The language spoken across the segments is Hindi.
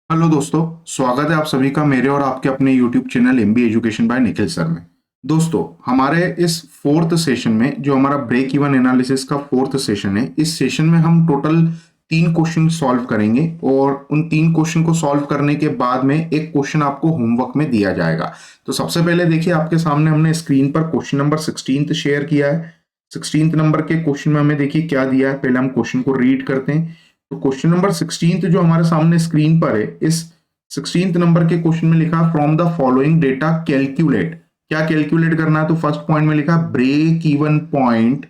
हेलो दोस्तों, स्वागत है आप सभी का मेरे और आपके अपने YouTube channel MBA education by Nikhil sir में। दोस्तों, हमारे इस फोर्थ सेशन में जो हमारा ब्रेक इवन एनालिसिस का फोर्थ सेशन है, इस सेशन में हम टोटल 3 क्वेश्चन सॉल्व करेंगे और उन 3 क्वेश्चन को सॉल्व करने के बाद में एक क्वेश्चन आपको होमवर्क में दिया जाएगा। तो सबसे पहले देखिए, आपके सामने हमने स्क्रीन पर क्वेश्चन नंबर 16 शेयर किया है। 16 नंबर के क्वेश्चन में हमें देखिए क्या दिया है, पहले हम क्वेश्चन को रीड करते हैं। तो क्वेश्चन नंबर 16 जो हमारे सामने स्क्रीन पर है, इस 16 नंबर के क्वेश्चन में लिखा from the following data calculate. क्या कैलकुलेट करना है? तो फर्स्ट पॉइंट में लिखा break even point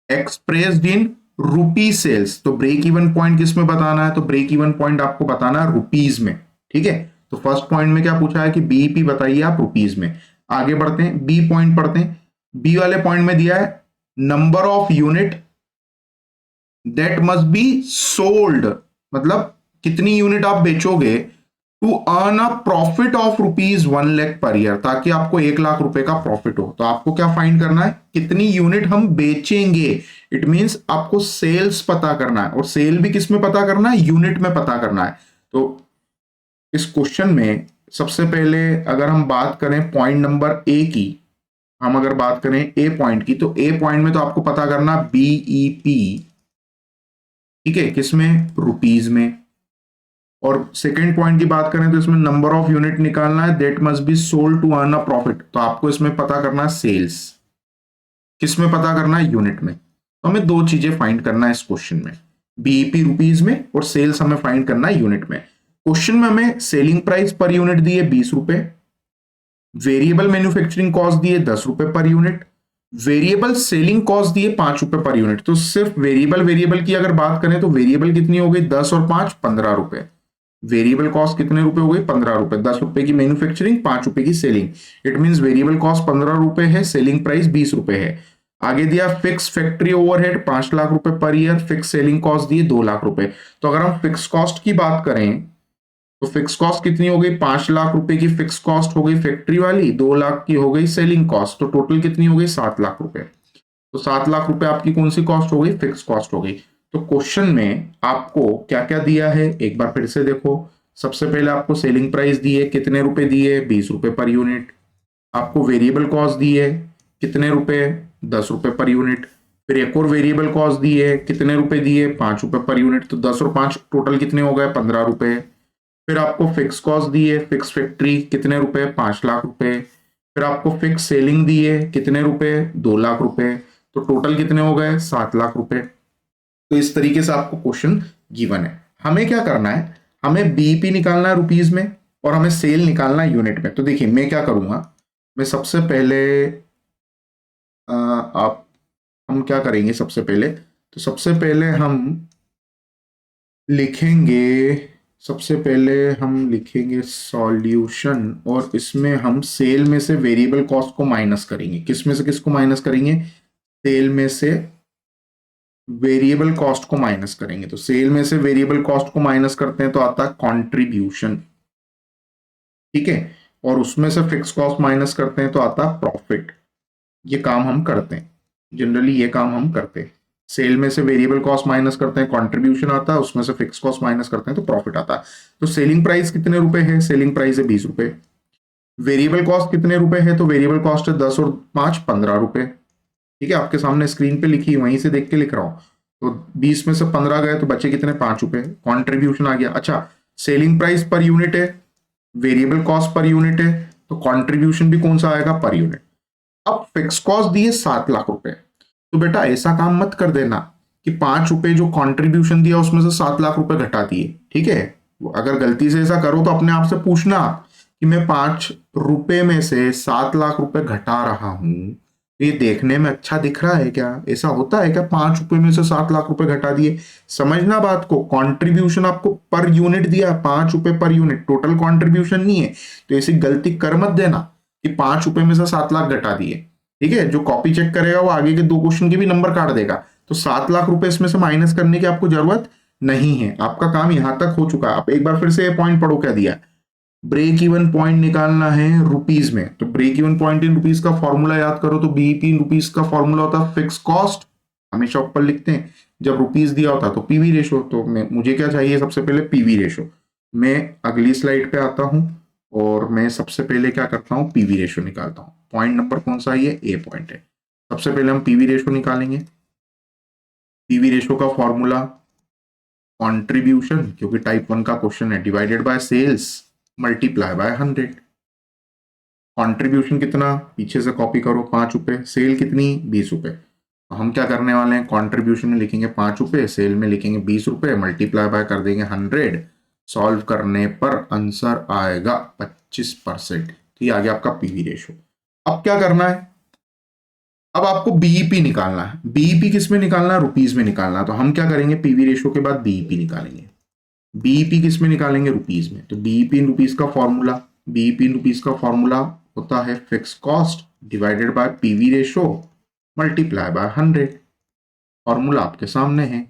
expressed in rupee sales. तो ब्रेक इवन पॉइंट किस में बताना है? तो ब्रेक इवन पॉइंट आपको बताना है रुपीज में। ठीक है, तो फर्स्ट पॉइंट में क्या पूछा है कि बीईपी बताइए आप रुपीज में। आगे बढ़ते हैं, बी पॉइंट पढ़ते हैं। बी वाले पॉइंट में दिया है number of unit that must be sold, मतलब कितनी यूनिट आप बेचोगे to earn a profit of ₹1 lakh per year, ताकि आपको 1 लाख रुपए का प्रॉफिट हो। तो आपको क्या फाइंड करना है? कितनी यूनिट हम बेचेंगे। इट मींस आपको सेल्स पता करना है, और सेल भी किस में पता करना है? यूनिट में पता करना है। तो इस क्वेश्चन में सबसे पहले अगर हम बात करें पॉइंट नंबर ए की, हम अगर बात करें ए पॉइंट की, तो ए पॉइंट में तो आपको पता करना बीईपी, ठीक है, किसमें? रुपीज में। और सेकंड पॉइंट की बात करें तो इसमें नंबर ऑफ यूनिट निकालना है that must be sold to earn a profit. तो आपको इसमें पता करना है सेल्स, किसमें पता करना है? यूनिट में। तो हमें दो चीजें फाइंड करना है इस क्वेश्चन में, बीईपी रुपीज में और सेल्स हमें फाइंड करना है यूनिट में। क्वेश्चन में हमें सेलिंग प्राइस पर यूनिट दी है ₹20, वेरिएबल मैन्युफैक्चरिंग कॉस्ट दी है ₹10 per unit, variable selling cost दी है ₹5 पर यूनिट। तो सिर्फ वेरिएबल वेरिएबल की अगर बात करें तो वेरिएबल कितनी हो गई? 10 और 5 ₹15। वेरिएबल कॉस्ट कितने रुपए हो गई? ₹15। ₹10 की मैन्युफैक्चरिंग, ₹5 की selling. It means variable cost ₹15 है, सेलिंग प्राइस ₹20 है। आगे दिया fix factory overhead ₹5 lakh per year, fix selling cost दी है ₹2 लाख। तो अगर हम फिक्स कॉस्ट की बात करें तो फिक्स कॉस्ट कितनी हो गई? ₹5 लाख की फिक्स कॉस्ट हो गई फैक्ट्री वाली, 2 लाख की हो गई सेलिंग कॉस्ट, तो टोटल कितनी हो गई? ₹7 लाख। तो ₹7 लाख आपकी कौन सी कॉस्ट हो गई? फिक्स कॉस्ट हो गई। तो क्वेश्चन में आपको क्या क्या दिया है एक बार फिर से देखो। सबसे पहले आपको सेलिंग प्राइस दी है, कितने रुपए दिए? ₹20 पर यूनिट। आपको वेरिएबल कॉस्ट दी है, कितने रुपए? ₹10 पर यूनिट। फिर एक और वेरिएबल कॉस्ट दी है, कितने रुपए दिए? ₹5 पर यूनिट। तो 10 और 5 टोटल कितने हो गए? ₹15। फिर आपको फिक्स कॉस्ट दी है, फिक्स फैक्ट्री, कितने रुपए? ₹5 लाख। फिर आपको फिक्स सेलिंग दी है, कितने रुपए? ₹2 लाख। तो टोटल कितने हो गए? ₹7 लाख। तो इस तरीके से आपको क्वेश्चन गिवन है। हमें क्या करना है? हमें बीईपी निकालना है रुपीज में और हमें सेल निकालना है यूनिट में। तो देखिए मैं क्या करूंगा, मैं सबसे पहले आप हम क्या करेंगे? सबसे पहले तो सबसे पहले हम लिखेंगे सबसे पहले हम लिखेंगे सॉल्यूशन, और इसमें हम सेल में से वेरिएबल कॉस्ट को माइनस करेंगे। किस में से किसको माइनस करेंगे? सेल में से वेरिएबल कॉस्ट को माइनस करेंगे। तो सेल में से वेरिएबल कॉस्ट को माइनस करते हैं तो आता है कॉन्ट्रीब्यूशन, ठीक है, और उसमें से फिक्स कॉस्ट माइनस करते हैं तो आता है प्रॉफिट। ये काम हम करते हैं, जनरली ये काम हम करते हैं। सेल में से वेरिएबल कॉस्ट माइनस करते हैं, कंट्रीब्यूशन आता है, उसमें से फिक्स कॉस्ट माइनस करते हैं तो प्रॉफिट आता है। तो सेलिंग प्राइस कितने रुपए है? सेलिंग प्राइस है ₹20। वेरिएबल कॉस्ट कितने रुपए है? तो वेरिएबल कॉस्ट है 10 और 5 ₹15। ठीक है, आपके सामने स्क्रीन पे लिखी, वहीं से देख के लिख रहा हूं। तो 20 में से 15 गए तो बचे कितने? ₹5। कॉन्ट्रीब्यूशन आ गया। अच्छा, सेलिंग प्राइस पर यूनिट है, वेरिएबल कॉस्ट पर यूनिट है, तो कॉन्ट्रीब्यूशन भी कौन सा आएगा? Per unit. अब फिक्स कॉस्ट दिए ₹7 लाख। तो बेटा ऐसा काम मत कर देना कि ₹5 जो कंट्रीब्यूशन दिया उसमें से ₹7 लाख घटा दिए, ठीक है। अगर गलती से ऐसा करो तो अपने आप से पूछना कि मैं ₹5 में से ₹7 लाख घटा रहा हूं, ये देखने में अच्छा दिख रहा है क्या? ऐसा होता है क्या? ₹5 में से ₹7 लाख घटा दिए। समझना बात को, कंट्रीब्यूशन आपको पर यूनिट दिया, ₹5 पर यूनिट, टोटल कंट्रीब्यूशन नहीं है। तो ऐसी गलती कर मत देना कि ₹5 में से 7 लाख घटा दिए। ठीक है, जो कॉपी चेक करेगा वो आगे के 2 क्वेश्चन के भी नंबर काट देगा। तो ₹7 लाख इसमें से माइनस करने की आपको जरूरत नहीं है, आपका काम यहां तक हो चुका है। आप एक बार फिर से ये पॉइंट पढ़ो क्या दिया। ब्रेक इवन पॉइंट निकालना है रुपीज में, तो break even point in rupees का फॉर्मूला याद करो। तो बीईपी इन रुपीज का फॉर्मूला होता है फिक्स कॉस्ट, हमेशा ऊपर लिखते हैं। जब रुपीज दिया होता तो पीवी रेशो, तो मुझे क्या चाहिए? सबसे पहले पीवी रेशो। मैं अगली स्लाइड पे आता हूं और मैं सबसे पहले क्या करता हूं, पीवी रेशो निकालता हूं। पॉइंट नंबर कौन सा है, ये ए पॉइंट है। सबसे पहले हम पीवी रेशो निकालेंगे। पीवी रेशो का फॉर्मूला कंट्रीब्यूशन, क्योंकि टाइप 1 का क्वेश्चन है, divided by sales multiply by 100। कंट्रीब्यूशन कितना, पीछे से कॉपी करो, 5 रुपए। सेल कितनी, 20 रुपए। तो हम क्या करने वाले हैं, कंट्रीब्यूशन में लिखेंगे 5 रुपए, सेल में लिखेंगे 20 रुपए, मल्टीप्लाई बाय कर देंगे 100। सॉल्व करने पर आंसर आएगा 25%। तो ये आ गया आपका पीवी रेशो। अब क्या करना है, अब आपको बीईपी निकालना है। बीईपी किस में निकालना है, रुपीज में निकालना है। तो हम क्या करेंगे, पीवी रेशो के बाद बीईपी निकालेंगे। बीईपी किस में निकालेंगे, रुपीज में। तो बीईपी इन रुपीज का फॉर्मूला, बीईपी इन रुपीज का फॉर्मूला होता है fix cost divided by PV ratio multiply by 100। Formula आपके सामने है,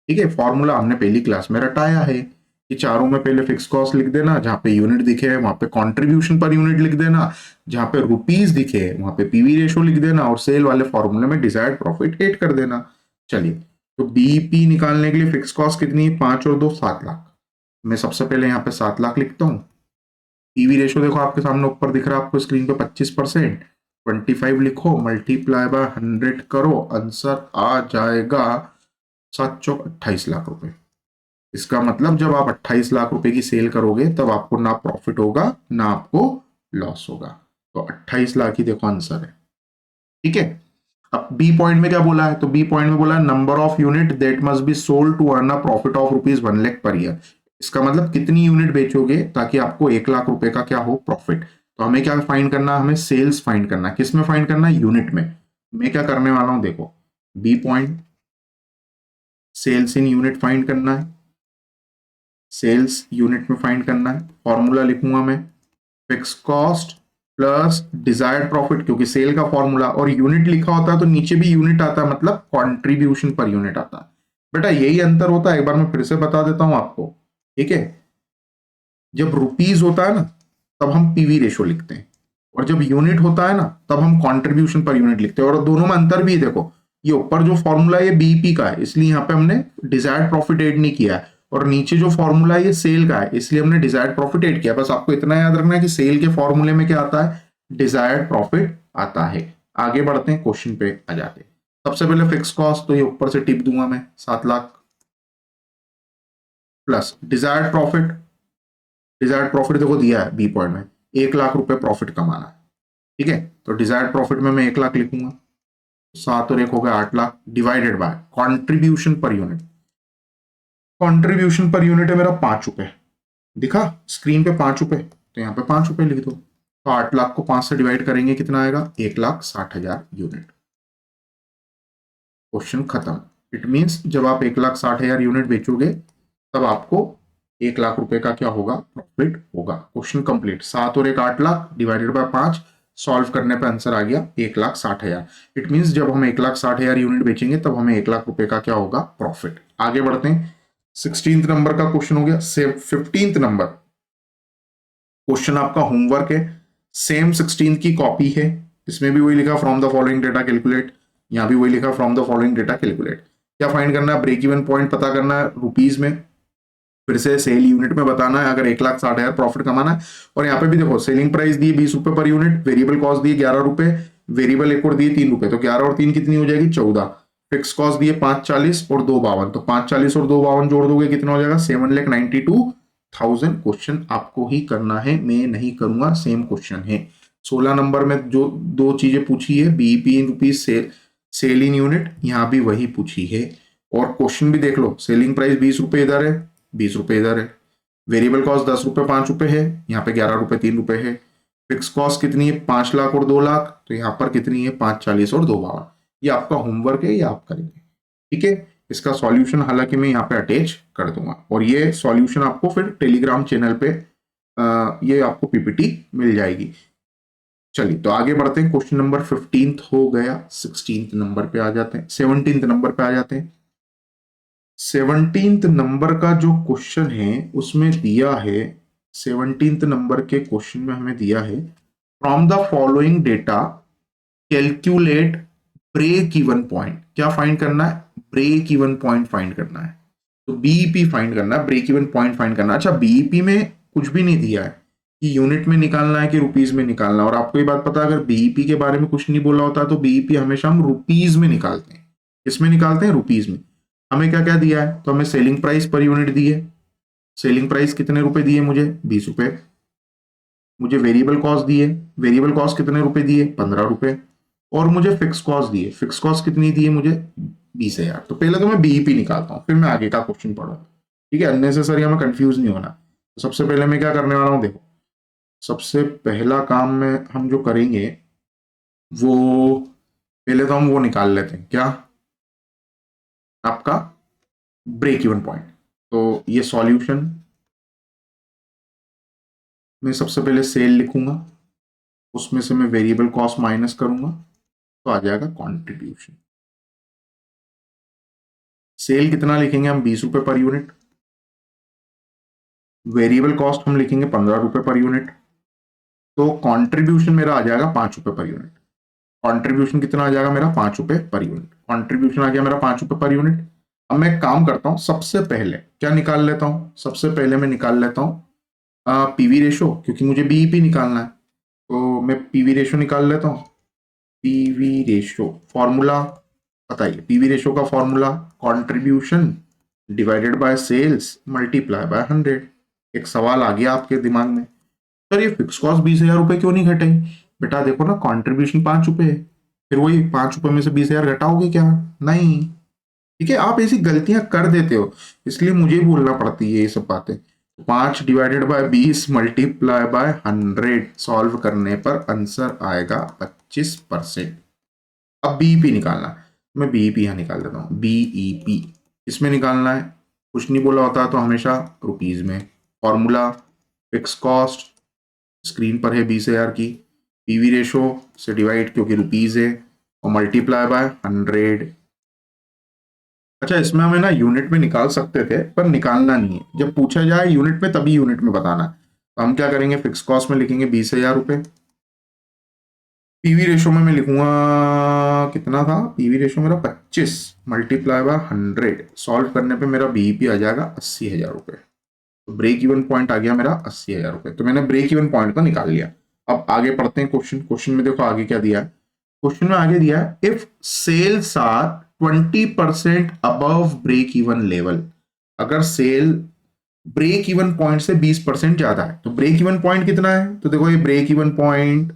ठीक है। फॉर्मूला हमने पहली क्लास में रटाया है कि चारों में पहले फिक्स कॉस्ट लिख देना, जहां पे यूनिट दिखे वहां पे कंट्रीब्यूशन पर यूनिट लिख देना, जहां पे रुपीज दिखे वहां पे पीवी रेशो लिख देना, और सेल वाले फॉर्मूले में डिजायर्ड प्रॉफिट ऐड कर देना। चलिए, तो बीईपी निकालने के लिए फिक्स कॉस्ट कितनी है, 5 और 2 7 लाख। मैं सबसे पहले यहाँ पे 7 लाख लिखता हूँ। पीवी रेशो देखो आपके सामने ऊपर दिख रहा है आपको स्क्रीन पे 25%। 25 लिखो, मल्टीप्लाई बाय 100 करो, आंसर आ जाएगा 7 चौक 28 लाख रुपए। इसका मतलब जब आप 28 लाख रुपए की सेल करोगे तब आपको ना प्रॉफिट होगा ना आपको लॉस होगा। तो 28 लाख ही देखो आंसर है, ठीक है। अब बी पॉइंट में क्या बोला है, तो बी पॉइंट में बोला है number of unit that must be sold to earn a profit of ₹1 lakh per year. इसका मतलब कितनी यूनिट बेचोगे ताकि आपको 1 लाख रुपए का क्या हो, प्रॉफिट। तो हमें क्या फाइंड करना है, हमें सेल्स फाइंड करना है। किस में फाइंड करना है, यूनिट में। मैं क्या करने वाला हूं, देखो B point, sales in unit find करना है। सेल्स यूनिट में फाइंड करना है। फॉर्मूला लिखूंगा मैं fix cost plus desired profit, क्योंकि सेल का फॉर्मूला और यूनिट लिखा होता है तो नीचे भी यूनिट आता है, मतलब कंट्रीब्यूशन पर यूनिट आता है। बेटा यही अंतर होता है, एक बार मैं फिर से बता देता हूं आपको, ठीक है। जब रुपीज होता है ना तब हम पीवी रेशो लिखते हैं, और जब यूनिट होता है ना तब हम कंट्रीब्यूशन पर यूनिट लिखते हैं। और दोनों में अंतर भी है, देखो ये ऊपर जो फॉर्मूला है ये बीईपी का है, इसलिए यहाँ पे हमने डिजायर्ड प्रॉफिट एड नहीं किया है, और नीचे जो फॉर्मूला है ये सेल का है, इसलिए हमने डिजायर्ड प्रॉफिट एड किया। बस आपको इतना याद रखना है कि सेल के फॉर्मूले में क्या आता है, डिजायर्ड प्रॉफिट आता है। आगे बढ़ते हैं, क्वेश्चन पे आ जाते हैं। सबसे पहले फिक्स कॉस्ट, तो ये ऊपर से टिप दूंगा मैं 7 lakh, plus desired profit. Desired profit देखो दिया है बी पॉइंट में, 1 लाख रुपए प्रॉफिट कमाना है, ठीक है। तो डिजायर्ड प्रॉफिट में मैं 1 लाख लिखूंगा, 7 और 1 हो गया 8 lakh, divided by contribution per unit. Contribution per unit है मेरा 5 रुपए, दिखा स्क्रीन पे 5 रुपए, तो यहाँ पे 5 रुपए लिख दो। तो 8 लाख को 5 से डिवाइड करेंगे, कितना आएगा, 1,60,000 यूनिट। क्वेश्चन खत्म। इट मीन्स जब आप 1,60,000 यूनिट बेचोगे तब आपको 1 लाख रुपए का क्या होगा, प्रॉफिट होगा। Question complete. 7 और 1 8 लाख, डिवाइडेड बाय 5, सॉल्व करने पे आंसर आ गया 1,60,000। इट मीन्स जब हम 1,60,000 यूनिट बेचेंगे तब हमें 1 लाख रुपए का क्या होगा, प्रॉफिट। आगे बढ़ते हैं, 16th नंबर का क्वेश्चन हो गया। 15th नंबर क्वेश्चन आपका होमवर्क है, सेम 16th की कॉपी है। इसमें भी वही लिखा from the following data calculate, यहां भी वही लिखा from the following data calculate. क्या फाइंड करना है, ब्रेक इवन पॉइंट पता करना है रुपीज में, फिर से सेल यूनिट में बताना है अगर 1,60,000 प्रॉफिट कमाना है। और यहाँ पे भी देखो सेलिंग प्राइस दी 20 रुपए पर यूनिट, वेरिएबल कॉस्ट दी 11 रुपए, वेरिएबल एक और दिए 3 रुपए, तो 11 और 3 कितनी हो जाएगी, 14। फिक्स कॉस्ट दिए 540 और 252, तो 540 और 252 जोड़ दोगे कितना हो जाएगा, 7,92,000। क्वेश्चन आपको ही करना है, मैं नहीं करूंगा, सेम क्वेश्चन है। 16 नंबर में जो दो चीजें पूछी है, BEP in rupees, sale in unit, यहां भी वही पूछी है। और क्वेश्चन भी देख लो, सेलिंग प्राइस 20 रुपए इधर है, 20 रुपए इधर है, वेरिएबल कॉस्ट 10 रुपए 5 रुपए है, यहाँ पे 11 रुपए 3 रुपए है। फिक्स कॉस्ट कितनी है, 5 लाख और 2 लाख, तो यहाँ पर कितनी है, 540 और 252। ये आपका होमवर्क है, ये आप करेंगे, ठीक है। इसका सॉल्यूशन हालांकि मैं यहाँ पे अटैच कर दूंगा, और ये सॉल्यूशन आपको फिर टेलीग्राम चैनल पे ये आपको पीपीटी मिल जाएगी। चलिए तो आगे बढ़ते हैं, क्वेश्चन नंबर 15 हो गया। 16th नंबर पे आ जाते हैं, 17th नंबर पे आ जाते हैं। 17th नंबर का जो क्वेश्चन है उसमें दिया है, 17th नंबर के क्वेश्चन में हमें दिया है from the following data calculate break even point. क्या फाइंड करना है, ब्रेक इवन पॉइंट फाइंड करना है। तो बीईपी फाइंड करना, ब्रेक इवन पॉइंट फाइंड करना। अच्छा, बीईपी में कुछ भी नहीं दिया है कि यूनिट में निकालना है कि रुपीज में निकालना है। और आपको ये बात पता है, अगर बीईपी के बारे में कुछ नहीं बोला होता तो बीईपी हमेशा हम रुपीज में निकालते हैं। किसमें निकालते हैं? रुपीज में। हमें क्या क्या दिया है? तो हमें सेलिंग प्राइस पर यूनिट दी है। सेलिंग प्राइस कितने रुपए दिए मुझे? 20 रुपए। मुझे वेरिएबल कॉस्ट दी है। वेरिएबल कॉस्ट कितने रुपए दिए? 15 रुपए। और मुझे फिक्स कॉस्ट दी है। फिक्स कॉस्ट कितनी दी है मुझे? 20,000। तो पहले तो मैं बीईपी निकालता हूँ, फिर मैं आगे का क्वेश्चन पढ़ूंगा। ठीक है, अननेसेसरी हमें कंफ्यूज नहीं होना। तो सबसे पहले मैं क्या करने वाला हूँ, देखो सबसे पहला काम में हम जो करेंगे वो, पहले तो हम वो निकाल लेते हैं, क्या? आपका ब्रेक इवन पॉइंट। तो ये सॉल्यूशन में सबसे पहले सेल लिखूंगा, उसमें से मैं वेरिएबल कॉस्ट माइनस करूंगा तो आ जाएगा कंट्रीब्यूशन। सेल कितना लिखेंगे हम? 20 रुपए पर यूनिट। वेरिएबल कॉस्ट हम लिखेंगे 15 रुपए पर यूनिट। तो कंट्रीब्यूशन मेरा आ जाएगा 5 रुपए पर यूनिट। कंट्रीब्यूशन कितना आ जाएगा मेरा? 5 रुपए पर यूनिट। कंट्रीब्यूशन आ गया मेरा 5 रुपए पर यूनिट। अब मैं एक काम करता हूं, सबसे पहले क्या निकाल लेता हूं? सबसे पहले मैं निकाल लेता हूं पीवी रेशो, क्योंकि मुझे बीईपी निकालना है। तो मैं पीवी रेशो निकाल लेता हूं। पीवी रेशो फॉर्मूला बताइए। पीवी रेशो का formula contribution divided by sales multiply by 100। एक सवाल आ गया आपके दिमाग में, सर ये फिक्स कॉस्ट 20,000 रुपए क्यों नहीं घटे? बेटा देखो ना, कंट्रीब्यूशन 5 रुपए है, फिर वही 5 रुपए में से 20,000 घटाओगे क्या? नहीं। ठीक है, आप ऐसी गलतियां कर देते हो, इसलिए मुझे बोलना पड़ती है ये सब बातें। 5 divided by 20 multiply by 100 solve करने पर आंसर आएगा 25%। अब बीईपी निकालना, मैं बीईपी यहां निकाल देता हूं। बीईपी इसमें निकालना है, कुछ नहीं बोला होता तो हमेशा रुपीज में। फॉर्मूला फिक्स कॉस्ट स्क्रीन पर है 20,000 की, पीवी रेशो से डिवाइड क्योंकि रुपीज है, और मल्टीप्लाई बाय 100। अच्छा, इसमें हमें ना यूनिट में निकाल सकते थे, पर निकालना नहीं है। जब पूछा जाए यूनिट में तभी यूनिट में बताना है। तो हम क्या करेंगे, फिक्स कॉस्ट में लिखेंगे 20,000 रुपए। पीवी रेशो में मैं लिखूंगा, कितना था पीवी रेशो मेरा? 25 मल्टीप्लाई बाय 100 सॉल्व करने पे मेरा बीईपी आ जाएगा 80,000 रुपए। तो ब्रेक इवन पॉइंट आ गया मेरा 80,000 रुपए। तो मैंने ब्रेक इवन पॉइंट को निकाल लिया। अब आगे पढ़ते हैं क्वेश्चन। क्वेश्चन में देखो आगे क्या दिया है। क्वेश्चन में आगे दिया है, if sales are 20% above break even level. अगर सेल ब्रेक इवन पॉइंट से 20% ज्यादा है, तो ब्रेक इवन पॉइंट कितना है? तो देखो ये ब्रेक इवन पॉइंट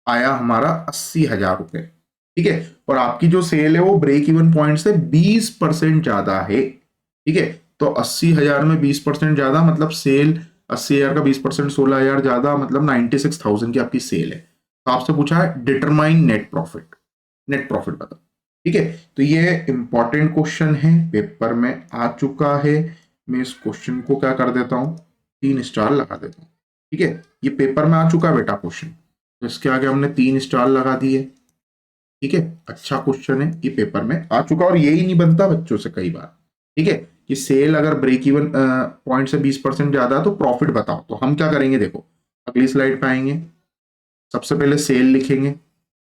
आया हमारा 80,000 रुपए। ठीक है, और आपकी जो सेल है वो ब्रेक इवन पॉइंट से 20% ज्यादा है। ठीक है, तो 80,000 में 20% ज्यादा मतलब सेल, 80,000 का 20% 16,000 ज्यादा मतलब 96,000 की आपकी सेल है। तो आपसे पूछा है determine net profit. Net profit बताओ। ठीक है, तो ये इंपॉर्टेंट क्वेश्चन है, पेपर में आ चुका है। मैं इस क्वेश्चन को क्या कर देता हूं, 3 स्टार लगा देता हूं। ठीक है, ये पेपर में आ चुका है बेटा क्वेश्चन, तो इसके आगे हमने 3 स्टार लगा दिए। ठीक है, अच्छा क्वेश्चन है, ये पेपर में आ चुका, और यही नहीं बनता बच्चों से कई बार। ठीक है, कि सेल अगर ब्रेक इवन पॉइंट से 20% ज्यादा है तो प्रॉफिट बताओ। तो हम क्या करेंगे, देखो अगली स्लाइड पे आएंगे। सबसे पहले सेल लिखेंगे।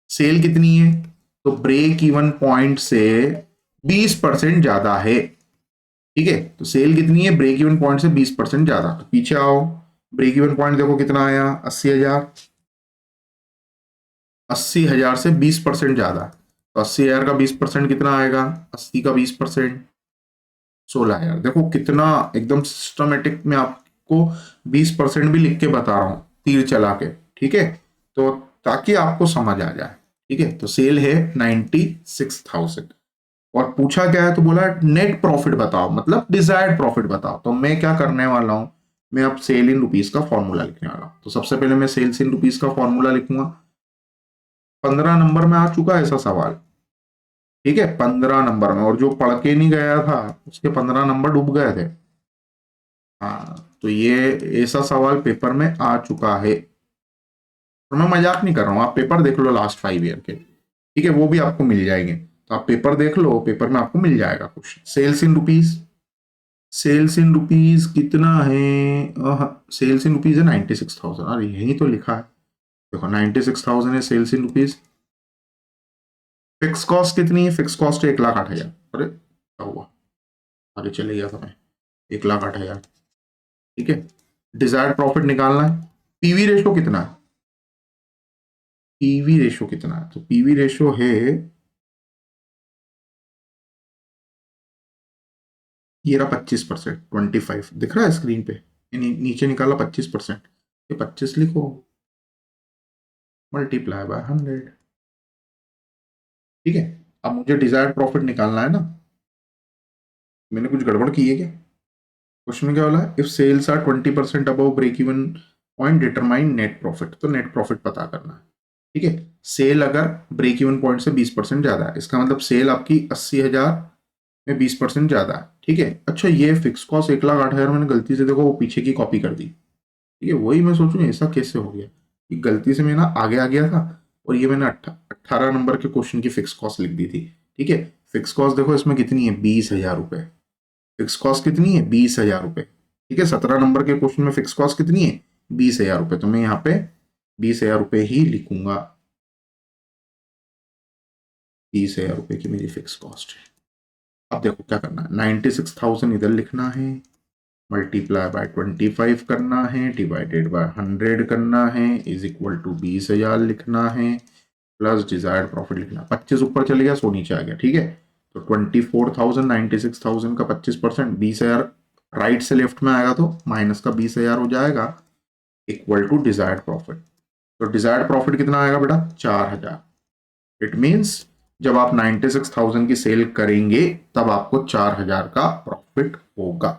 सेल कितनी है? तो ब्रेक इवन पॉइंट से 20% ज्यादा है। ठीक है, तो सेल कितनी है? ब्रेक इवन पॉइंट से 20% ज्यादा। तो पीछे आओ, ब्रेक इवन पॉइंट देखो कितना आया, 80,000। 80,000 से 20% ज्यादा, तो 80,000 का 20% कितना आएगा? 80 का 20% 16,000। देखो कितना एकदम सिस्टमेटिक में आपको 20% भी लिख के बता रहा हूं, तीर चला के। ठीक है, तो ताकि आपको समझ आ जाए। ठीक है, तो सेल है 96,000, और पूछा क्या है? तो बोला नेट प्रॉफिट बताओ, मतलब डिजायर्ड प्रॉफिट बताओ। तो मैं क्या करने वाला हूं, मैं अब सेल इन रुपीज का फॉर्मूला लिखने वाला हूं। तो सबसे पहले मैं सेल्स इन रुपीज का फॉर्मूला लिखूंगा। 15 नंबर में आ चुका है ऐसा सवाल। ठीक है, 15 नंबर में, और जो पढ़ के नहीं गया था उसके 15 नंबर डूब गए थे। हाँ, तो ये ऐसा सवाल पेपर में आ चुका है, और मैं मजाक नहीं कर रहा हूँ। आप पेपर देख लो लास्ट 5 ईयर के। ठीक है, वो भी आपको मिल जाएंगे। तो आप पेपर देख लो, पेपर में आपको मिल जाएगा कुछ। Sales in rupees, sales in rupees कितना है? सेल्स इन रुपीज है 96,000। अरे यही तो लिखा है, देखो 96,000 है sales in rupees. Fix cost कितनी है? फिक्स कॉस्ट है 1,08,000। अरे क्या हुआ, आगे चले गया समय। 1,08,000। ठीक है, डिजायर्ड प्रॉफिट निकालना है। पीवी रेशो कितना है, पीवी रेशो कितना है, तो पीवी रेशो है ये रहा 25%, 25 दिख रहा है स्क्रीन पे, नीचे निकाला 25%, ये 25 लिखो, मल्टीप्लाई बाय 100। ठीक है, अब मुझे डिजायर्ड प्रॉफिट निकालना है ना, मैंने कुछ गड़बड़ की है क्या? क्वेश्चन में क्या बोला है, if sales are 20% above break even point determine net profit, तो नेट प्रॉफिट पता करना है। ठीक है, सेल अगर ब्रेक इवन पॉइंट से 20% ज्यादा है, इसका मतलब सेल आपकी 80,000 में 20% ज्यादा है। ठीक है, अच्छा ये फिक्स कॉस्ट 1,08,000 मैंने गलती से देखो वो पीछे की कॉपी कर दी। ठीक है, वही मैं सोचूं ऐसा कैसे हो गया कि गलती से मैं ना आगे आ गया था और ये मैंने 18 नंबर के क्वेश्चन की फिक्स कॉस्ट लिख दी थी। ठीक है, फिक्स कॉस्ट देखो इसमें कितनी है, 20,000 रुपए। फिक्स कॉस्ट कितनी है, 20,000 रुपए। ठीक है, 17 नंबर के क्वेश्चन में फिक्स कॉस्ट कितनी है, 20,000 रुपए, तो मैं यहाँ पे 20,000 रुपए ही लिखूंगा। 20,000 रुपए की मेरी फिक्स कॉस्ट है। अब देखो क्या करना है, 96,000 इधर लिखना है, मल्टीप्लाई बाय 25 करना है, डिवाइडेड बाय 100 करना है, इज इक्वल टू 20,000 लिखना है, प्लस डिजायर्ड प्रॉफिट लिखना। 25 ऊपर चले गया, 100 नीचे आ गया। ठीक है, तो 24,000 96,000 का 25%, 20,000 राइट से लेफ्ट में आएगा तो माइनस का 20,000 हो जाएगा, इक्वल टू डिजायर्ड प्रॉफिट। तो डिजायर्ड प्रॉफिट कितना आएगा बेटा, 4,000। इट मीन्स जब आप 96,000 की सेल करेंगे तब आपको 4,000 का प्रॉफिट होगा।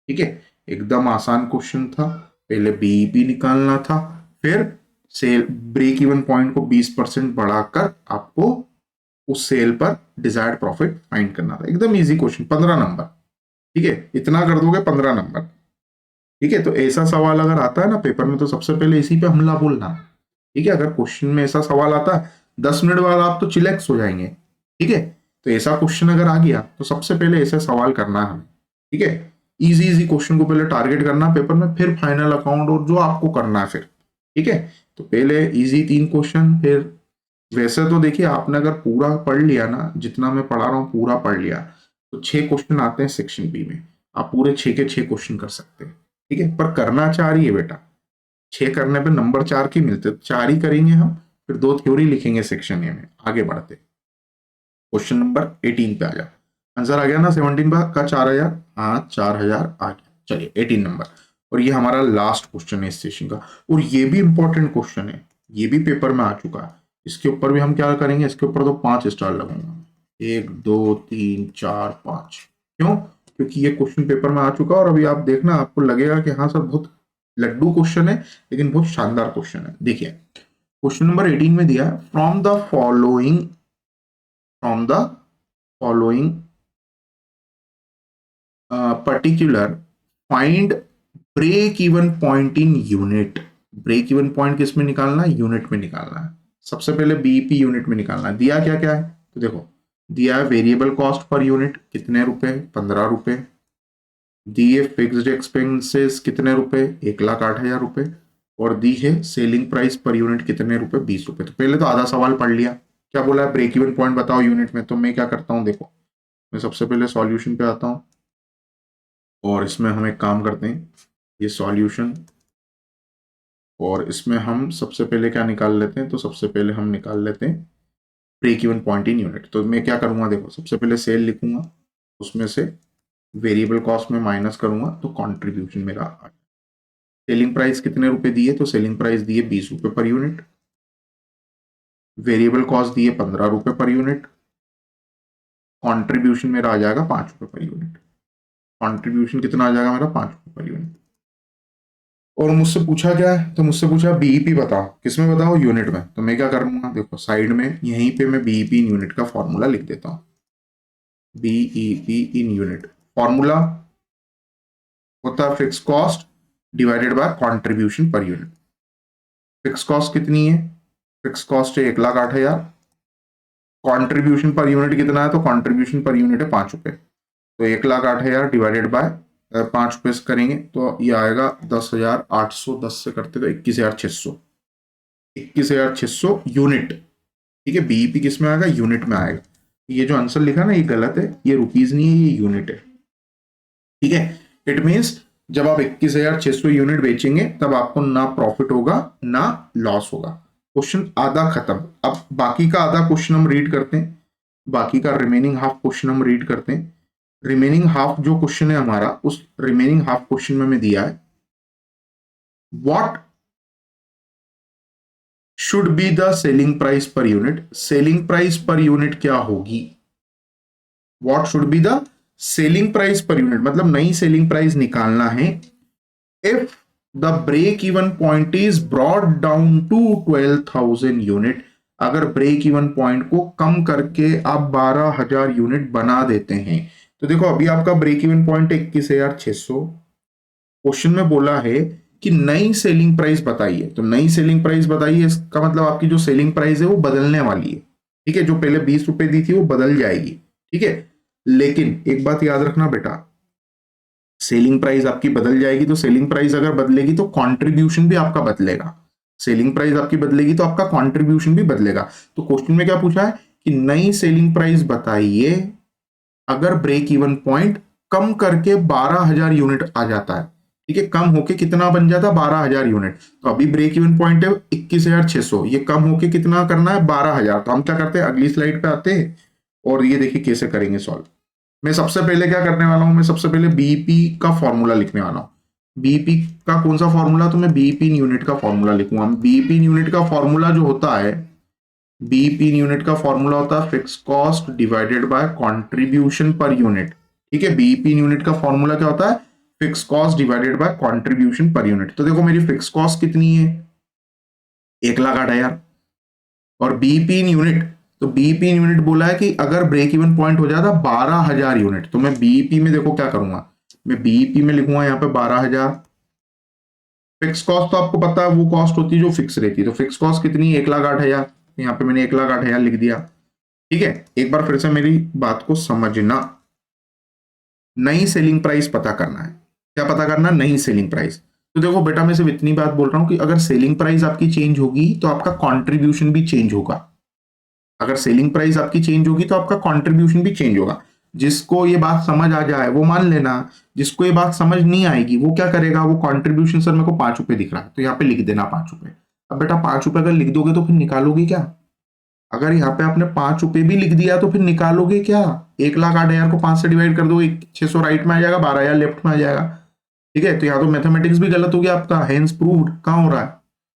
ठीक है, एकदम आसान क्वेश्चन था। पहले बीईपी निकालना था, फिर सेल ब्रेक इवन पॉइंट को 20% बढ़ाकर आपको उस सेल पर डिजायर्ड प्रॉफिट फाइंड करना था। एकदम इजी क्वेश्चन, 15 नंबर। ठीक है, इतना कर दोगे 15 नंबर। ठीक है, तो ऐसा सवाल अगर आता है ना पेपर में तो सबसे पहले इसी पे हमला बोलना। ठीक है, अगर क्वेश्चन में ऐसा सवाल आता है 10 मिनट बाद आप तो चिलैक्स हो जाएंगे। ठीक है, तो ऐसा क्वेश्चन अगर आ गया तो सबसे पहले ऐसा सवाल करना है हमें। ठीक है, इजी इजी क्वेश्चन को पहले टारगेट करना पेपर में, फिर फाइनल अकाउंट और जो आपको करना है फिर। ठीक है, तो पहले इजी 3 क्वेश्चन, फिर वैसे तो देखिए आपने अगर पूरा पढ़ लिया ना, जितना मैं पढ़ा रहा हूँ पूरा पढ़ लिया, तो 6 क्वेश्चन आते हैं सेक्शन बी में, आप पूरे 6 के 6 क्वेश्चन कर सकते हैं। ठीक है, पर करना 4 ही है बेटा, 6 करने पे नंबर 4 के मिलते, 4 ही करेंगे हम, फिर 2 थ्योरी लिखेंगे सेक्शन ए में। आगे बढ़ते क्वेश्चन नंबर 18 पे आ जाओ। आंसर आ गया ना 17 का 4,000, हाँ 4,000 आ गया। चलिए 18 नंबर, और ये हमारा लास्ट क्वेश्चन है इस सेशन का, और ये भी इंपॉर्टेंट क्वेश्चन है, ये भी पेपर में आ चुका है। इसके ऊपर भी हम क्या करेंगे, इसके ऊपर तो 5 स्टार लगाऊंगा, 1 2 3 4 5। क्यों, क्योंकि ये क्वेश्चन पेपर में आ चुका है और अभी आप देखना आपको लगेगा कि हाँ सर बहुत लड्डू क्वेश्चन है, लेकिन बहुत शानदार क्वेश्चन है। देखिए क्वेश्चन नंबर 18 में दिया है, from the following particular find break even point in unit. Break even point किस में निकालना है, यूनिट में निकालना है। सबसे पहले बीईपी यूनिट में निकालना है। दिया क्या क्या है, तो देखो दिया है वेरिएबल कॉस्ट पर यूनिट कितने रुपए, 15 रुपए। दिए फिक्स्ड एक्सपेंसेस कितने रुपए, 1,08,000 रुपए। और दी है सेलिंग प्राइस पर यूनिट कितने रुपए, 20 रुपए। तो पहले तो आधा सवाल पढ़ लिया, क्या बोला है ब्रेक इवन पॉइंट बताओ यूनिट में। तो मैं क्या करता हूं, देखो मैं सबसे पहले सॉल्यूशन पे आता हूं, और इसमें हम एक काम करते हैं, ये सॉल्यूशन, और इसमें हम सबसे पहले क्या निकाल लेते हैं, तो सबसे पहले हम निकाल लेते हैं break even point in unit. तो मैं क्या करूंगा, देखो सबसे पहले सेल लिखूंगा, उसमें से वेरिएबल कॉस्ट में माइनस करूंगा तो कंट्रीब्यूशन मेरा आ गया। सेलिंग प्राइस कितने रुपए दिए, तो सेलिंग प्राइस दिए 20 रुपए पर यूनिट। वेरिएबल कॉस्ट दिए 15 रुपए पर यूनिट। कंट्रीब्यूशन मेरा आ जाएगा 5 रुपए पर यूनिट। कंट्रीब्यूशन कितना आ जाएगा मेरा, 5 रुपए पर यूनिट। और मुझसे पूछा क्या है, तो मुझसे पूछा बीईपी बताओ, किसमें बताओ, यूनिट में। तो मैं क्या करूंगा, देखो साइड में यहीं पे मैं बीईपी इन यूनिट का फॉर्मूला लिख देता हूं। बीईपी इन यूनिट फॉर्मूला होता है fix cost divided by contribution per unit. Fix cost कितनी है, फिक्स कॉस्ट है 1,08,000। कंट्रीब्यूशन पर यूनिट कितना है, तो कंट्रीब्यूशन पर यूनिट है 5 रुपए। तो 1,08,000 डिवाइडेड बाय 5 रुपए करेंगे तो ये आएगा 10,800, 10 से करते तो 21,600, 21,600 यूनिट। ठीक है, बीईपी किस में आएगा, यूनिट में आएगा। ये जो आंसर लिखा ना ये गलत है, ये रुपीज नहीं है, ये यूनिट है। ठीक है, इट मीन्स जब आप 21,600 यूनिट बेचेंगे तब आपको ना प्रॉफिट होगा ना लॉस होगा। क्वेश्चन आधा खत्म। अब बाकी का आधा क्वेश्चन हम रीड करते हैं, बाकी का रिमेनिंग हाफ क्वेश्चन हम रीड करते हैं। रिमेनिंग हाफ जो क्वेश्चन है हमारा, उस रिमेनिंग हाफ क्वेश्चन में हमें दिया है what should be the selling price per unit. Selling price per unit क्या होगी? What should be the selling price per unit, मतलब नई सेलिंग प्राइस निकालना है if the break even point is brought down to 12,000 unit. अगर ब्रेक इवन पॉइंट को कम करके आप 12,000 यूनिट बना देते हैं। तो देखो अभी आपका ब्रेक इवन पॉइंट 21,600, क्वेश्चन में बोला है कि नई सेलिंग प्राइस बताइए। तो नई सेलिंग प्राइस बताइए, इसका मतलब आपकी जो सेलिंग प्राइस है वो बदलने वाली है, ठीक है। जो पहले 20 रुपए दी थी वो बदल जाएगी, ठीक है। लेकिन एक बात याद रखना बेटा, सेलिंग प्राइस आपकी बदल जाएगी तो सेलिंग प्राइस अगर बदलेगी तो कंट्रीब्यूशन भी आपका बदलेगा। सेलिंग प्राइस आपकी बदलेगी तो आपका कंट्रीब्यूशन भी बदलेगा। तो क्वेश्चन में क्या पूछा है कि नई सेलिंग प्राइस बताइए अगर ब्रेक इवन पॉइंट कम करके 12,000 यूनिट आ जाता है, ठीक है। कम होके कितना बन जाता है? 12,000 यूनिट। तो अभी ब्रेक इवन पॉइंट है 21,600, ये कम होके कितना करना है? 12,000। तो हम क्या करते हैं, अगली स्लाइड पे आते हैं और ये देखिए कैसे करेंगे सॉल्व। मैं सबसे पहले क्या करने वाला हूं, मैं सबसे पहले बीईपी का फॉर्मूला लिखने वाला हूं। बीईपी का कौन सा फॉर्मूला? तो मैं बीईपी यूनिट का फॉर्मूला लिखूंगा। बीईपी यूनिट का फॉर्मूला जो होता है, बीईपी यूनिट का फॉर्मूला होता है fix cost divided by contribution per unit, ठीक है। बीईपी यूनिट का फॉर्मूला क्या होता है? Fix cost divided by contribution per unit. तो देखो मेरी फिक्स कॉस्ट कितनी है? 1,08,000। और बीईपी यूनिट, तो बीईपी यूनिट बोला है कि अगर ब्रेक इवन पॉइंट हो जाता 12,000 यूनिट, तो मैं बीईपी में देखो क्या करूंगा, मैं बीईपी में लिखूंगा यहाँ पे 12,000। फिक्स कॉस्ट तो आपको पता है वो कॉस्ट होती है जो फिक्स रहती है। तो फिक्स कॉस्ट कितनी? 1,08,000। यहाँ पे मैंने 1,08,000 लिख दिया, ठीक है। एक बार फिर से मेरी बात को समझना, नई सेलिंग प्राइस पता करना है। क्या पता करना? नई सेलिंग प्राइस। तो देखो बेटा मैं सिर्फ इतनी बात बोल रहा हूं कि अगर सेलिंग प्राइस आपकी चेंज होगी तो आपका कॉन्ट्रीब्यूशन भी चेंज होगा। अगर सेलिंग प्राइस आपकी चेंज होगी तो आपका कंट्रीब्यूशन भी चेंज होगा। जिसको ये बात समझ आ जाए वो मान लेना, जिसको ये बात समझ नहीं आएगी वो क्या करेगा, वो कंट्रीब्यूशन सर मेरे को 5 रुपए दिख रहा है तो यहाँ पे लिख देना 5 रुपए। अब बेटा 5 रुपए अगर लिख दोगे तो फिर निकालोगे क्या? अगर यहाँ पे आपने 5 रुपए भी लिख दिया तो फिर निकालोगे क्या? 1,08,000 को 5 से डिवाइड कर दो, 600 राइट में आ जाएगा, 12,000 लेफ्ट में आ जाएगा, ठीक है। तो यहाँ तो मैथमेटिक्स भी गलत हो गया आपका, हेंस प्रूव्ड कहाँ हो रहा है,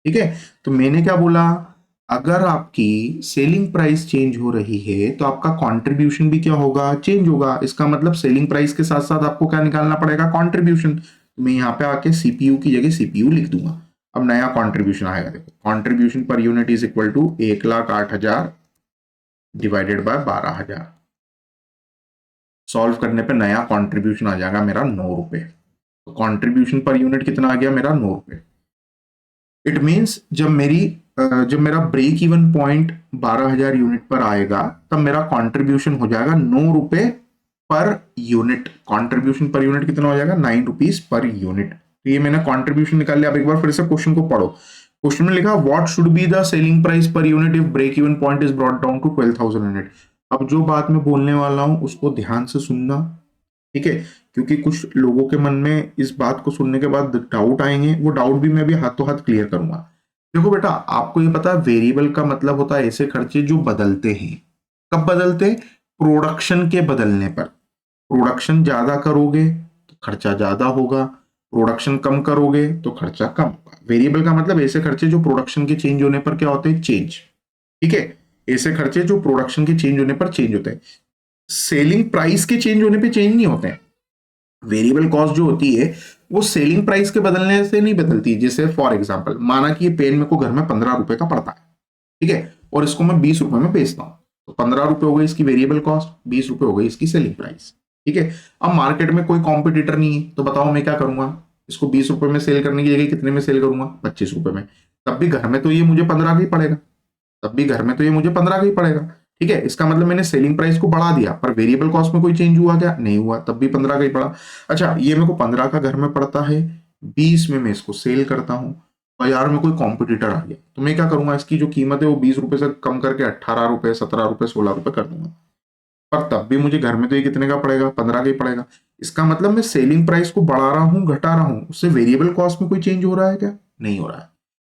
ठीक है। तो मैंने क्या बोला, अगर आपकी सेलिंग प्राइस चेंज हो रही है तो आपका कंट्रीब्यूशन भी क्या होगा? चेंज होगा। इसका मतलब सेलिंग प्राइस के साथ साथ आपको क्या निकालना पड़ेगा? कंट्रीब्यूशन। तो मैं यहाँ पे आके सीपीयू की जगह सीपीयू लिख दूंगा। अब नया कंट्रीब्यूशन आएगा, देखो contribution per unit is equal to 1,08,000 divided by 12,000। Solve करने पे नया कंट्रीब्यूशन आ जाएगा मेरा 9 रुपए। तो कंट्रीब्यूशन पर यूनिट कितना आ गया मेरा? 9 रुपए। इट मीन्स जब मेरा ब्रेक इवन पॉइंट 12,000 यूनिट पर आएगा तब मेरा कंट्रीब्यूशन हो जाएगा 9 रुपए per unit. Contribution per unit कितना हो जाएगा? 9 रुपीज पर यूनिट। तो ये मैंने कंट्रीब्यूशन निकाल लिया। अब एक बार फिर से क्वेश्चन को पढ़ो। क्वेश्चन में लिखा what should be the selling price per unit if break even point is brought down to 12,000 unit. अब जो बात मैं बोलने वाला हूं उसको ध्यान से सुनना, ठीक है। क्योंकि कुछ लोगों के मन में इस बात को सुनने के बाद डाउट आएंगे, वो डाउट भी मैं भी हाथों हाथ क्लियर करूंगा। देखो बेटा आपको ये पता है वेरिएबल का मतलब होता है ऐसे खर्चे जो बदलते हैं। कब बदलते हैं? प्रोडक्शन के बदलने पर। प्रोडक्शन ज्यादा करोगे तो खर्चा ज्यादा होगा, प्रोडक्शन कम करोगे तो खर्चा कम होगा। वेरिएबल का मतलब ऐसे खर्चे जो प्रोडक्शन के चेंज होने पर क्या होते हैं? चेंज, ठीक है। ऐसे खर्चे जो प्रोडक्शन के चेंज होने पर चेंज होते हैं। सेलिंग प्राइस के चेंज होने पर चेंज नहीं होते हैं। वेरिएबल कॉस्ट जो होती है वो सेलिंग प्राइस के बदलने से नहीं बदलती। जैसे फॉर एग्जांपल माना कि ये पेन मेरे को घर में 15 रुपए का पड़ता है, ठीक है, और इसको मैं 20 रुपए में बेचता हूं। तो 15 रुपए हो गई इसकी वेरिएबल कॉस्ट, 20 रुपए हो गई इसकी सेलिंग प्राइस, ठीक है। अब मार्केट में कोई कॉम्पिटिटर नहीं है तो बताओ मैं क्या करूंगा? इसको 20 रुपए में सेल करने की जगह कितने में सेल करूंगा? 25 रुपए में। तब भी घर में तो ये मुझे 15 का ही पड़ेगा, तब भी घर में तो ये मुझे 15 का ही पड़ेगा, ठीक है। इसका मतलब मैंने सेलिंग प्राइस को बढ़ा दिया पर वेरिएबल कॉस्ट में कोई चेंज हुआ क्या? नहीं हुआ, तब भी 15 का ही पड़ा। अच्छा ये मेरे को 15 का घर में पड़ता है, 20 में मैं इसको सेल करता हूं, बाजार में कोई कॉम्पिटिटर आ गया तो मैं क्या करूंगा? इसकी जो कीमत है वो 20 रुपए से कम करके 18 रुपए, 17 रुपए, 16 रुपए कर दूंगा। पर तब भी मुझे घर में तो ये कितने का पड़ेगा, 15 का ही पड़ेगा। इसका मतलब मैं सेलिंग प्राइस को बढ़ा रहा हूं, घटा रहा हूं, उससे वेरिएबल कॉस्ट में कोई चेंज हो रहा है क्या? नहीं हो रहा है।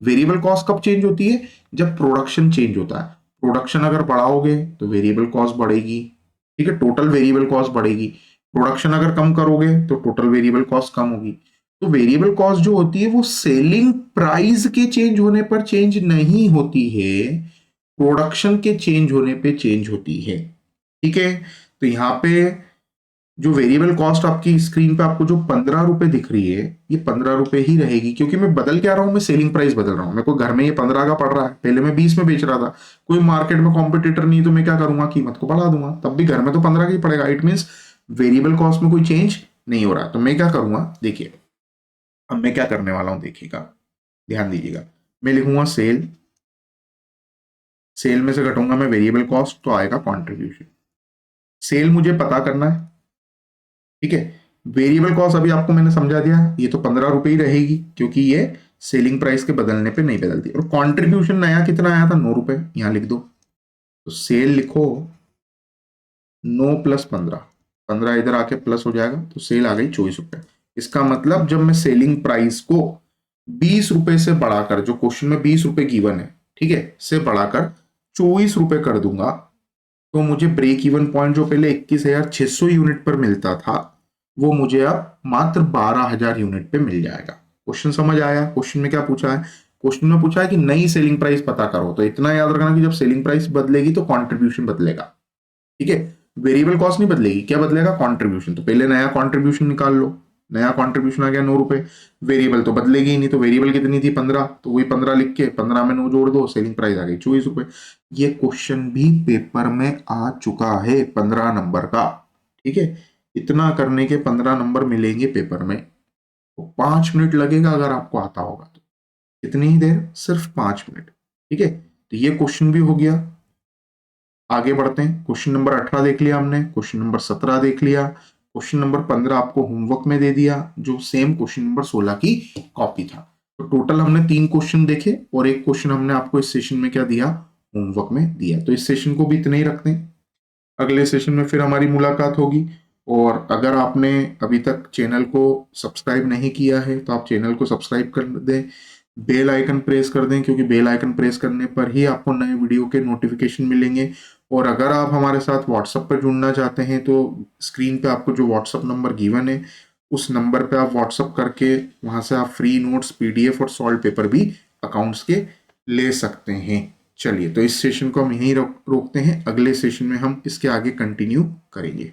वेरिएबल कॉस्ट कब चेंज होती है? जब प्रोडक्शन चेंज होता है। प्रोडक्शन अगर बढ़ाओगे तो वेरिएबल कॉस्ट बढ़ेगी, ठीक है, टोटल वेरिएबल कॉस्ट बढ़ेगी। प्रोडक्शन अगर कम करोगे तो टोटल वेरिएबल कॉस्ट कम होगी। तो वेरिएबल कॉस्ट जो होती है वो सेलिंग प्राइस के चेंज होने पर चेंज नहीं होती है, प्रोडक्शन के चेंज होने पे चेंज होती है, ठीक है। तो यहाँ पे जो वेरिएबल कॉस्ट आपकी स्क्रीन पे आपको जो 15 रुपए दिख रही है, ये 15 रुपए ही रहेगी, क्योंकि मैं बदल क्या रहा हूं, मैं सेलिंग प्राइस बदल रहा हूं। मेरे को घर में ये 15 का पड़ रहा है, पहले मैं 20 में बेच रहा था, कोई मार्केट में कॉम्पिटिटर नहीं, तो मैं क्या करूंगा, कीमत को बढ़ा दूंगा, तब भी घर में तो 15 का ही पड़ेगा। इट मीन वेरिएबल कॉस्ट में कोई चेंज नहीं हो रहा। तो मैं क्या करूंगा, देखिए अब मैं क्या करने वाला हूं, देखिएगा, ध्यान दीजिएगा। मैं लिखूंगा सेल, सेल में से घटूंगा मैं वेरिएबल कॉस्ट, तो आएगा कॉन्ट्रीब्यूशन। सेल मुझे पता करना है, ठीक है। वेरिएबल कॉस्ट अभी आपको मैंने समझा दिया, ये तो 15 रुपए ही रहेगी, क्योंकि ये सेलिंग प्राइस के बदलने पे नहीं बदलती। और कंट्रीब्यूशन नया कितना आया था, 9 रुपए, यहां लिख दो। तो सेल लिखो 9 प्लस 15, 15 इधर आके प्लस हो जाएगा, तो सेल आ गई 24 रुपए। इसका मतलब जब मैं सेलिंग प्राइस को 20 रुपए से बढ़ाकर, जो क्वेश्चन में 20 रुपए गिवन है, ठीक है, से बढ़ाकर 24 रुपए कर दूंगा, तो मुझे ब्रेक इवन पॉइंट जो पहले 21,600 यूनिट पर मिलता था, वो मुझे अब मात्र 12,000 यूनिट पे मिल जाएगा। क्वेश्चन समझ आया? क्वेश्चन में क्या पूछा है? क्वेश्चन में पूछा है कि नई सेलिंग प्राइस पता करो। तो इतना याद रखना कि जब सेलिंग प्राइस बदलेगी तो कंट्रीब्यूशन बदलेगा, ठीक है। वेरिएबल कॉस्ट नहीं बदलेगी, क्या बदलेगा, कंट्रीब्यूशन। तो पहले नया कंट्रीब्यूशन निकाल लो, नया कंट्रीब्यूशन आ गया 9 रुपए। वेरिएबल तो बदलेगी ही नहीं, तो वेरिएबल कितनी थी, 15, तो वही 15 लिख के 15 में 9 जोड़ दो, सेलिंग प्राइस आ गई 24 रुपए। ये क्वेश्चन भी पेपर में आ चुका है 15 नंबर का, ठीक है। इतना करने के 15 नंबर मिलेंगे पेपर में, तो 5 मिनट लगेगा अगर आपको आता होगा तो। कितनी ही देर, सिर्फ 5 मिनट, ठीक है। तो ये क्वेश्चन भी हो गया। आगे बढ़ते हैं, क्वेश्चन नंबर 18 देख लिया हमने, क्वेश्चन नंबर 17 देख लिया, क्वेश्चन नंबर 15 आपको होमवर्क में दे दिया, जो सेम क्वेश्चन नंबर 16 की कॉपी था। तो टोटल हमने 3 क्वेश्चन देखे और एक क्वेश्चन हमने आपको इस सेशन में क्या दिया, होमवर्क में दिया। तो इस सेशन को भी इतने ही रखते हैं, अगले सेशन में फिर हमारी मुलाकात होगी। और अगर आपने अभी तक चैनल को सब्सक्राइब नहीं किया है तो आप चैनल को सब्सक्राइब कर दें, बेल आइकन प्रेस कर दें, क्योंकि बेल आइकन प्रेस करने पर ही आपको नए वीडियो के नोटिफिकेशन मिलेंगे। और अगर आप हमारे साथ व्हाट्सएप पर जुड़ना चाहते हैं तो स्क्रीन पे आपको जो व्हाट्सएप नंबर गिवन है, उस नंबर पे आप व्हाट्सएप करके वहां से आप फ्री नोट्स, पीडीएफ और सॉल्व पेपर भी अकाउंट्स के ले सकते हैं। चलिए, तो इस सेशन को हम यहीं रोकते हैं, अगले सेशन में हम इसके आगे कंटिन्यू करेंगे।